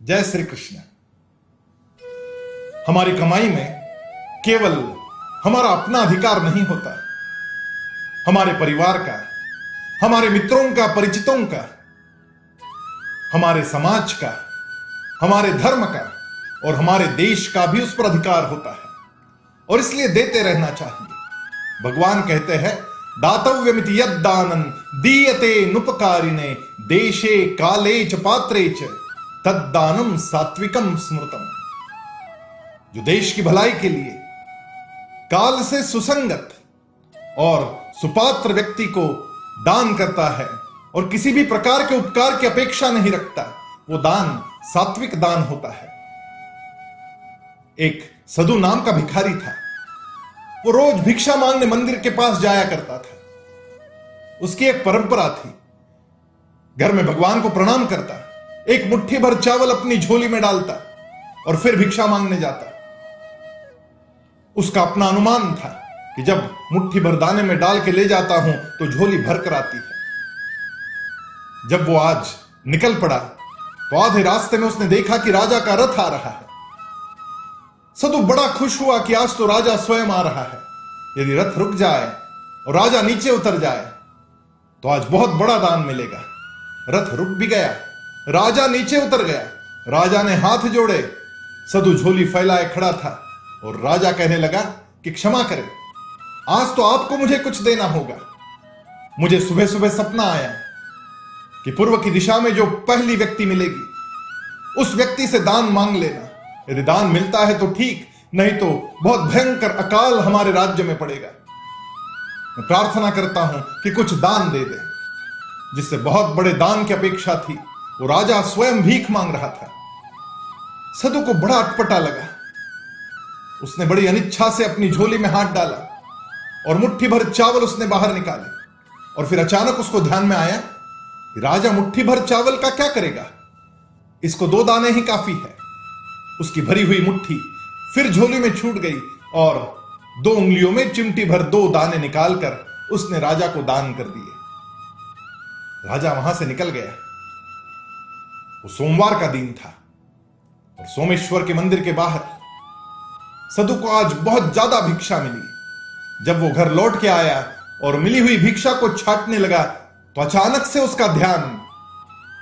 जय श्री कृष्ण। हमारी कमाई में केवल हमारा अपना अधिकार नहीं होता, हमारे परिवार का, हमारे मित्रों का, परिचितों का, हमारे समाज का, हमारे धर्म का और हमारे देश का भी उस पर अधिकार होता है और इसलिए देते रहना चाहिए। भगवान कहते हैं, दातव्यमिति यद्दानं दीयते नुपकारिणे देशे काले च पात्रे च तद्दानं सात्विकम स्मृतम। जो देश की भलाई के लिए काल से सुसंगत और सुपात्र व्यक्ति को दान करता है और किसी भी प्रकार के उपकार की अपेक्षा नहीं रखता, वो दान सात्विक दान होता है। एक सदु नाम का भिखारी था। वो रोज भिक्षा मांगने मंदिर के पास जाया करता था। उसकी एक परंपरा थी, घर में भगवान को प्रणाम करता, एक मुट्ठी भर चावल अपनी झोली में डालता और फिर भिक्षा मांगने जाता। उसका अपना अनुमान था कि जब मुट्ठी भर दाने में डाल के ले जाता हूं तो झोली भर कर आती है। जब वो आज निकल पड़ा तो आधे रास्ते में उसने देखा कि राजा का रथ आ रहा है। सदु बड़ा खुश हुआ कि आज तो राजा स्वयं आ रहा है। यदि रथ रुक जाए और राजा नीचे उतर जाए तो आज बहुत बड़ा दान मिलेगा। रथ रुक भी गया, राजा नीचे उतर गया। राजा ने हाथ जोड़े, सदु झोली फैलाए खड़ा था और राजा कहने लगा कि क्षमा करें, आज तो आपको मुझे कुछ देना होगा। मुझे सुबह सुबह सपना आया कि पूर्व की दिशा में जो पहली व्यक्ति मिलेगी उस व्यक्ति से दान मांग लेना। यदि दान मिलता है तो ठीक, नहीं तो बहुत भयंकर अकाल हमारे राज्य में पड़ेगा। मैं प्रार्थना करता हूं कि कुछ दान दे दे। जिससे बहुत बड़े दान की अपेक्षा थी, वो राजा स्वयं भीख मांग रहा था। सदु को बड़ा अटपटा लगा। उसने बड़ी अनिच्छा से अपनी झोली में हाथ डाला और मुट्ठी भर चावल उसने बाहर निकाले और फिर अचानक उसको ध्यान में आया कि राजा मुट्ठी भर चावल का क्या करेगा, इसको 2 दाने ही काफी है। उसकी भरी हुई मुट्ठी फिर झोली में छूट गई और 2 उंगलियों में चिमटी भर 2 दाने निकालकर उसने राजा को दान कर दिए। राजा वहां से निकल गया। वो सोमवार का दिन था और सोमेश्वर के मंदिर के बाहर सदु को आज बहुत ज्यादा भिक्षा मिली। जब वो घर लौट के आया और मिली हुई भिक्षा को छाटने लगा तो अचानक से उसका ध्यान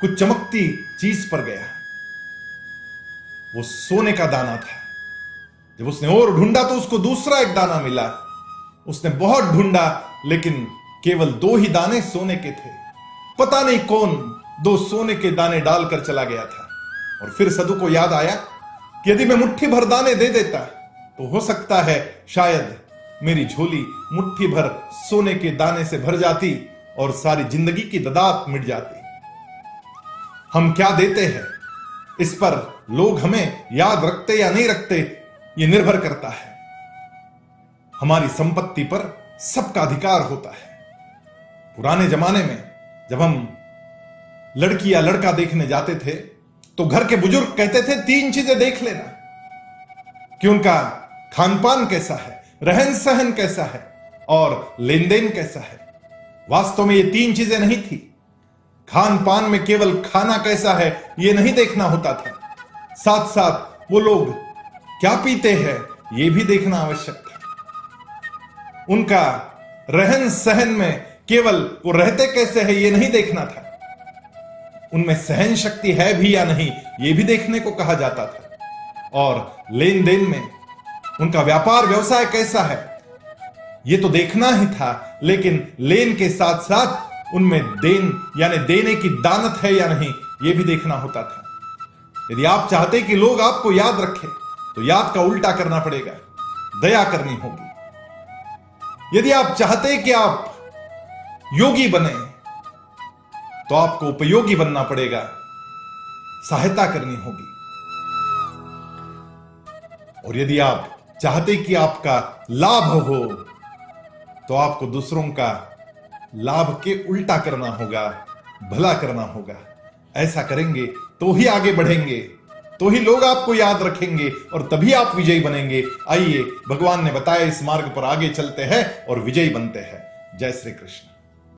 कुछ चमकती चीज पर गया। वो सोने का दाना था। जब उसने और ढूंढा तो उसको दूसरा एक दाना मिला। उसने बहुत ढूंढा लेकिन केवल 2 ही दाने सोने के थे। पता नहीं कौन 2 सोने के दाने डालकर चला गया था। और फिर सदु को याद आया कि यदि मैं मुट्ठी भर दाने दे देता तो हो सकता है शायद मेरी झोली मुट्ठी भर सोने के दाने से भर जाती और सारी जिंदगी की ददात मिट जाती। हम क्या देते हैं इस पर लोग हमें याद रखते या नहीं रखते, यह निर्भर करता है। हमारी संपत्ति पर सबका अधिकार होता है। पुराने जमाने में जब हम लड़की या लड़का देखने जाते थे तो घर के बुजुर्ग कहते थे 3 चीजें देख लेना कि उनका खान पान कैसा है, रहन सहन कैसा है और लेन देन कैसा है। वास्तव में ये 3 चीजें नहीं थी। खान पान में केवल खाना कैसा है ये नहीं देखना होता था, साथ साथ वो लोग क्या पीते हैं ये भी देखना आवश्यक था। उनका रहन सहन में केवल वो रहते कैसे हैं ये नहीं देखना था, उनमें सहन शक्ति है भी या नहीं ये भी देखने को कहा जाता था। और लेन देन में उनका व्यापार व्यवसाय कैसा है ये तो देखना ही था, लेकिन लेन के साथ साथ उनमें देन यानी देने की दानत है या नहीं ये भी देखना होता था। यदि आप चाहते कि लोग आपको याद रखें तो याद का उल्टा करना पड़ेगा, दया करनी होगी। यदि आप चाहते कि आप योगी बने तो आपको उपयोगी बनना पड़ेगा, सहायता करनी होगी। और यदि आप चाहते कि आपका लाभ हो तो आपको दूसरों का लाभ के उल्टा करना होगा, भला करना होगा। ऐसा करेंगे तो ही आगे बढ़ेंगे, तो ही लोग आपको याद रखेंगे और तभी आप विजयी बनेंगे। आइए भगवान ने बताया इस मार्ग पर आगे चलते हैं और विजयी बनते हैं। जय श्री कृष्ण।